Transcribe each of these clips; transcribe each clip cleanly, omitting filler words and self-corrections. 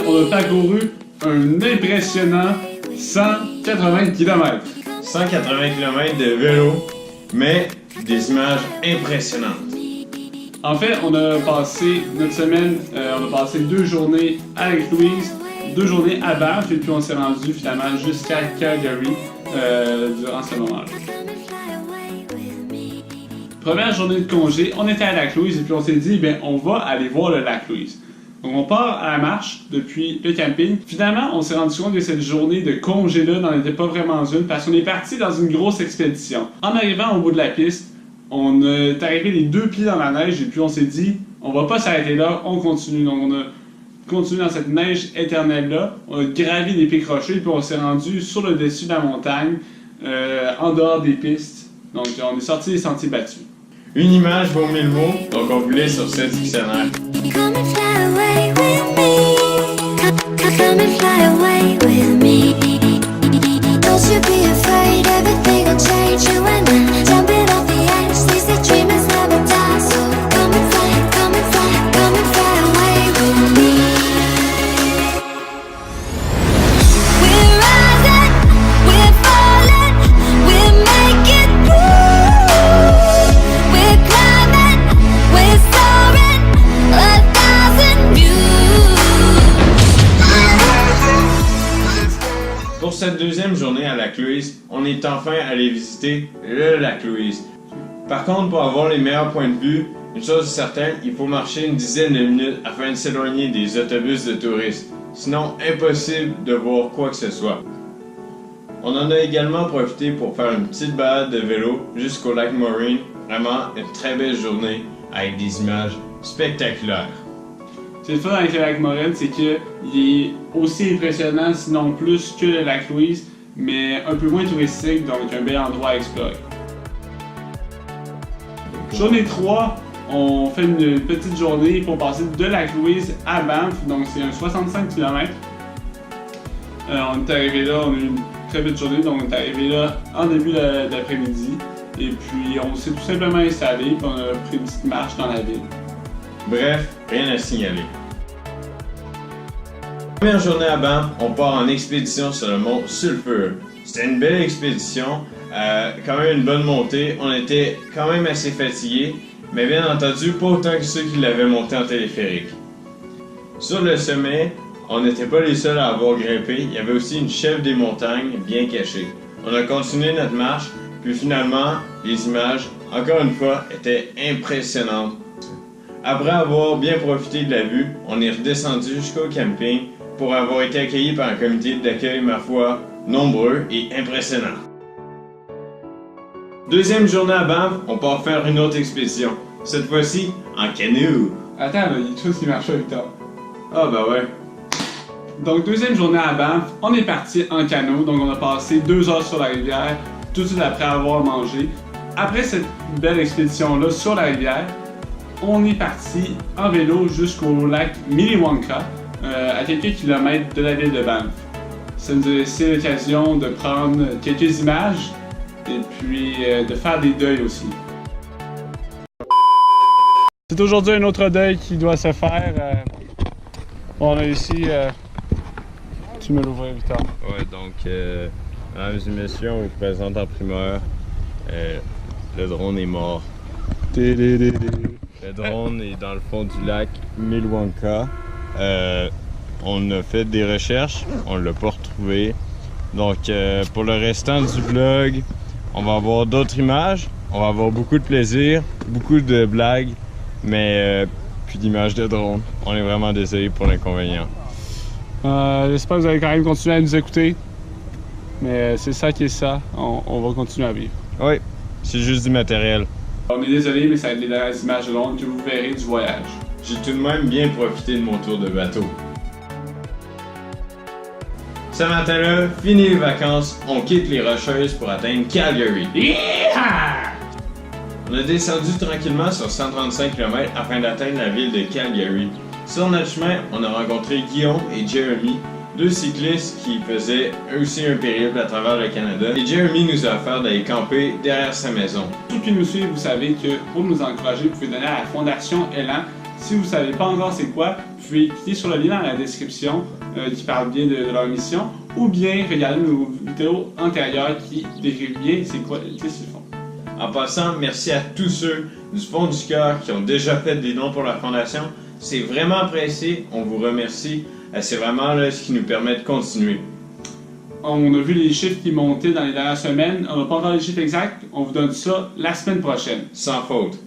on a parcouru un impressionnant 180 km. 180 km de vélo, mais des images impressionnantes. En fait, on a passé notre semaine, on a passé 2 journées avec Louise, 2 journées à Banff, et puis on s'est rendu finalement jusqu'à Calgary durant ce moment-là. Première journée de congé, on était à Lac Louise et puis on s'est dit, ben on va aller voir le Lac Louise. Donc on part à la marche depuis le camping. Finalement, on s'est rendu compte que cette journée de congé-là n'en était pas vraiment une parce qu'on est parti dans une grosse expédition. En arrivant au bout de la piste, on est arrivé les 2 pieds dans la neige et puis on s'est dit, on va pas s'arrêter là, on continue. Donc on a continué dans cette neige éternelle-là, on a gravi des pics rocheux et puis on s'est rendu sur le dessus de la montagne, en dehors des pistes. Donc on est sorti des sentiers battus. Une image vaut 1000 mots, donc on vous laisse sur ce dictionnaire. Come and fly away with me. Come and fly away with me. Don't you be afraid, everything will change. You and I, jumping off the edge. They say dreamers never die, so come and fly, come and fly, come and fly away with me. We're rising, we're falling, we're making moves. We're climbing, we're soaring, 1,000 views. Pour cette deuxième journée à Lac Louise, on est enfin allé visiter le Lac Louise. Par contre, pour avoir les meilleurs points de vue, une chose est certaine, il faut marcher une dizaine de minutes afin de s'éloigner des autobus de touristes. Sinon, impossible de voir quoi que ce soit. On en a également profité pour faire une petite balade de vélo jusqu'au lac Moraine. Vraiment une très belle journée avec des images spectaculaires. C'est le fun avec le lac Moraine, c'est qu'il est aussi impressionnant, sinon plus que le lac Louise, mais un peu moins touristique, donc un bel endroit à explorer. Journée 3, on fait une petite journée pour passer de lac Louise à Banff, donc c'est un 65 km. On est arrivé là, on a eu une très belle journée, donc on est arrivé là en début d'après-midi. Et puis on s'est tout simplement installé, puis on a pris une petite marche dans la ville. Bref, rien à signaler. Première journée à Banff, on part en expédition sur le mont Sulphur. C'était une belle expédition, quand même une bonne montée. On était quand même assez fatigués, mais bien entendu pas autant que ceux qui l'avaient monté en téléphérique. Sur le sommet, on n'était pas les seuls à avoir grimpé, il y avait aussi une chef des montagnes bien cachée. On a continué notre marche, puis finalement, les images, encore une fois, étaient impressionnantes. Après avoir bien profité de la vue, on est redescendu jusqu'au camping pour avoir été accueillis par un comité d'accueil, ma foi, nombreux et impressionnant. Deuxième journée à Banff, on part faire une autre expédition. Cette fois-ci, en canot. Attends, là, il y a tout qui marche avec toi. Ah bah ouais. Donc, deuxième journée à Banff, on est parti en canot, donc on a passé 2 heures sur la rivière, tout de suite après avoir mangé. Après cette belle expédition-là sur la rivière, on est parti en vélo jusqu'au lac Minnewanka, à quelques kilomètres de la ville de Banff. Ça nous a laissé l'occasion de prendre quelques images et puis de faire des deuils aussi. C'est aujourd'hui un autre deuil qui doit se faire. On a ici. Tu me l'ouvres, Victor. Ouais, donc, mesdames et messieurs, on vous présente en primeur. Le drone est mort. Le drone est dans le fond du lac Minnewanka. On a fait des recherches, on l'a pas retrouvé. Donc pour le restant du vlog, on va avoir d'autres images, on va avoir beaucoup de plaisir, beaucoup de blagues, mais plus d'images de drone. On est vraiment désolé pour l'inconvénient. J'espère que vous allez quand même continuer à nous écouter. Mais c'est ça qui est ça, on va continuer à vivre. Oui, c'est juste du matériel. On est désolé, mais ça va être des images de drone que vous verrez du voyage. J'ai tout de même bien profité de mon tour de bateau. Ce matin-là, fini les vacances, on quitte les Rocheuses pour atteindre Calgary. Yeehaw! On a descendu tranquillement sur 135 km afin d'atteindre la ville de Calgary. Sur notre chemin, on a rencontré Guillaume et Jeremy, 2 cyclistes qui faisaient eux aussi un périple à travers le Canada. Et Jeremy nous a offert d'aller camper derrière sa maison. Tous qui nous suivent, vous savez que pour nous encourager, vous pouvez donner à la Fondation Élan. Si vous ne savez pas encore c'est quoi, vous pouvez cliquer sur le lien dans la description qui parle bien de leur mission, ou bien regarder nos vidéos antérieures qui décrivent bien c'est quoi qu'ils font. En passant, merci à tous ceux du fond du cœur qui ont déjà fait des dons pour la Fondation. C'est vraiment apprécié, on vous remercie. C'est vraiment là, ce qui nous permet de continuer. On a vu les chiffres qui montaient dans les dernières semaines. On n'a pas encore les chiffres exacts. On vous donne ça la semaine prochaine. Sans faute.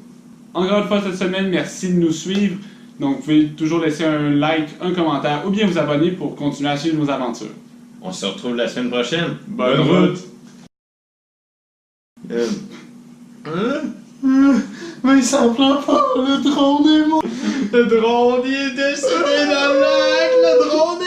Encore une fois cette semaine, merci de nous suivre. Donc vous pouvez toujours laisser un like, un commentaire ou bien vous abonner pour continuer à suivre nos aventures. On se retrouve la semaine prochaine. Bonne route! Mais il s'en prend pas, le drone est mort. Le drone il est décédé dans le lac, le drone est